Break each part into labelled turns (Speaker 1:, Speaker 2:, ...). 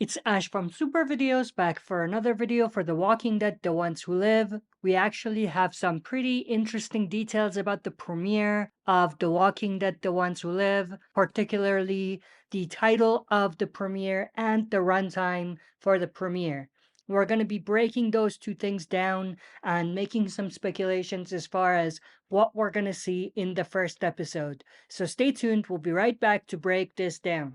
Speaker 1: It's Ash from SuperVideos back for another video for The Walking Dead: The Ones Who Live. We actually have some pretty interesting details about the premiere of The Walking Dead: The Ones Who Live, particularly the title of the premiere and the runtime for the premiere. We're going to be breaking those two things down and making some speculations as far as what we're going to see in the first episode. So stay tuned, we'll be right back to break this down.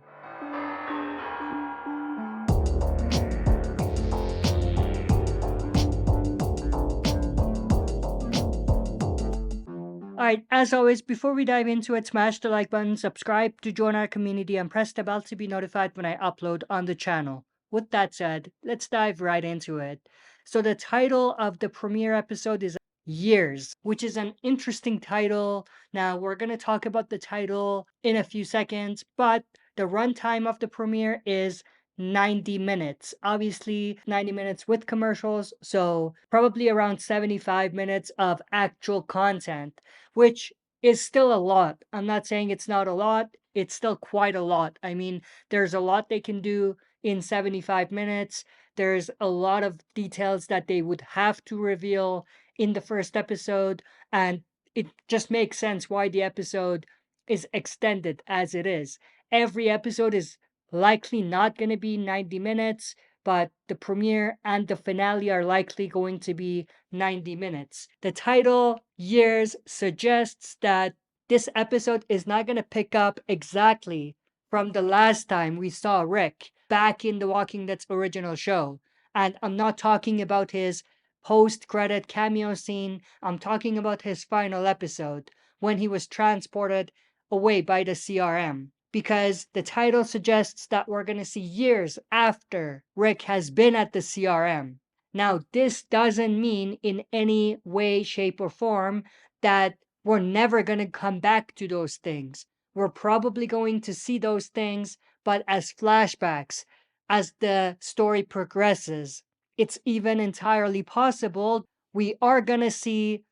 Speaker 1: Alright, as always, before we dive into it, smash the like button, subscribe to join our community, and press the bell to be notified when I upload on the channel. With that said, let's dive right into it. So the title of the premiere episode is Years, which is an interesting title. Now, we're going to talk about the title in a few seconds, but the runtime of the premiere is 90 minutes. Obviously, 90 minutes with commercials, so probably around 75 minutes of actual content, which is still a lot. I'm not saying it's not a lot, it's still quite a lot. I mean, there's a lot they can do in 75 minutes. There's a lot of details that they would have to reveal in the first episode, and it just makes sense why the episode is extended as it is. Every episode is likely not going to be 90 minutes, but the premiere and the finale are likely going to be 90 minutes. The title, Years, suggests that this episode is not going to pick up exactly from the last time we saw Rick back in The Walking Dead's original show. And I'm not talking about his post-credit cameo scene, I'm talking about his final episode when he was transported away by the CRM, because the title suggests that we're going to see years after Rick has been at the CRM. Now, this doesn't mean in any way, shape, or form that we're never going to come back to those things. We're probably going to see those things, but as flashbacks, as the story progresses. It's even entirely possible we are going to see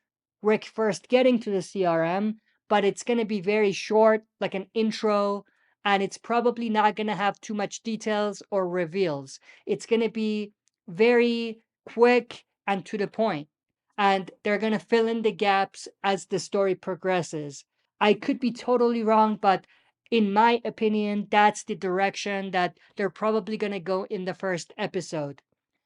Speaker 1: Rick first getting to the CRM, but it's going to be very short, like an intro, and it's probably not going to have too much details or reveals. It's going to be very quick and to the point, and they're going to fill in the gaps as the story progresses. I could be totally wrong, but in my opinion, that's the direction that they're probably going to go in the first episode.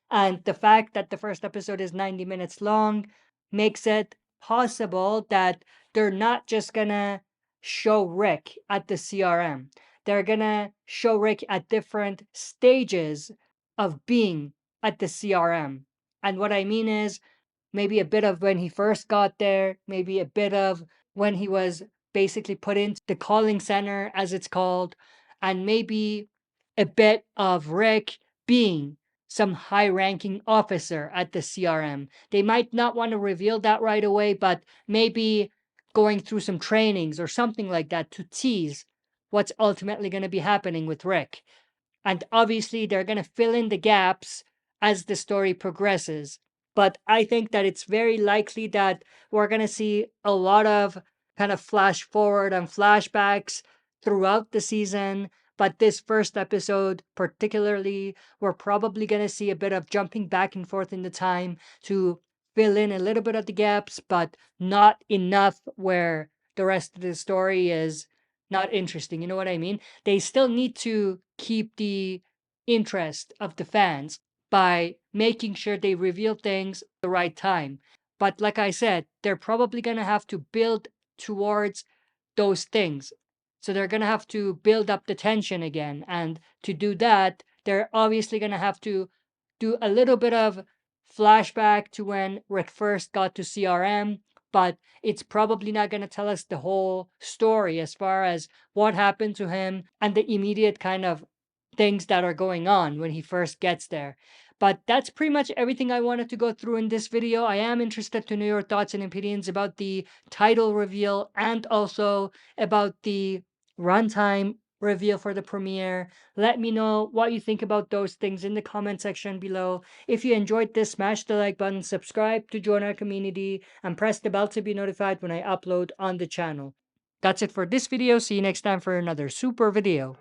Speaker 1: And the fact that the first episode is 90 minutes long makes it possible that they're not just gonna show Rick at the CRM. They're gonna show Rick at different stages of being at the CRM. And what I mean is maybe a bit of when he first got there, maybe a bit of when he was basically put into the calling center, as it's called, and maybe a bit of Rick being some high ranking officer at the CRM. They might not want to reveal that right away, but maybe going through some trainings or something like that to tease what's ultimately going to be happening with Rick. And obviously, they're going to fill in the gaps as the story progresses. But I think that it's very likely that we're going to see a lot of kind of flash forward and flashbacks throughout the season. But this first episode, particularly, we're probably going to see a bit of jumping back and forth in the time to fill in a little bit of the gaps, but not enough where the rest of the story is not interesting. You know what I mean? They still need to keep the interest of the fans by making sure they reveal things at the right time. But like I said, they're probably going to have to build towards those things. So they're going to have to build up the tension again. And to do that, they're obviously going to have to do a little bit of flashback to when Rick first got to CRM, but it's probably not going to tell us the whole story as far as what happened to him and the immediate kind of things that are going on when he first gets there. But that's pretty much everything I wanted to go through in this video. I am interested to know your thoughts and opinions about the title reveal and also about the runtime reveal for the premiere. Let me know what you think about those things in the comment section below. If you enjoyed this, smash the like button, subscribe to join our community, and press the bell to be notified when I upload on the channel. That's it for this video. See you next time for another super video.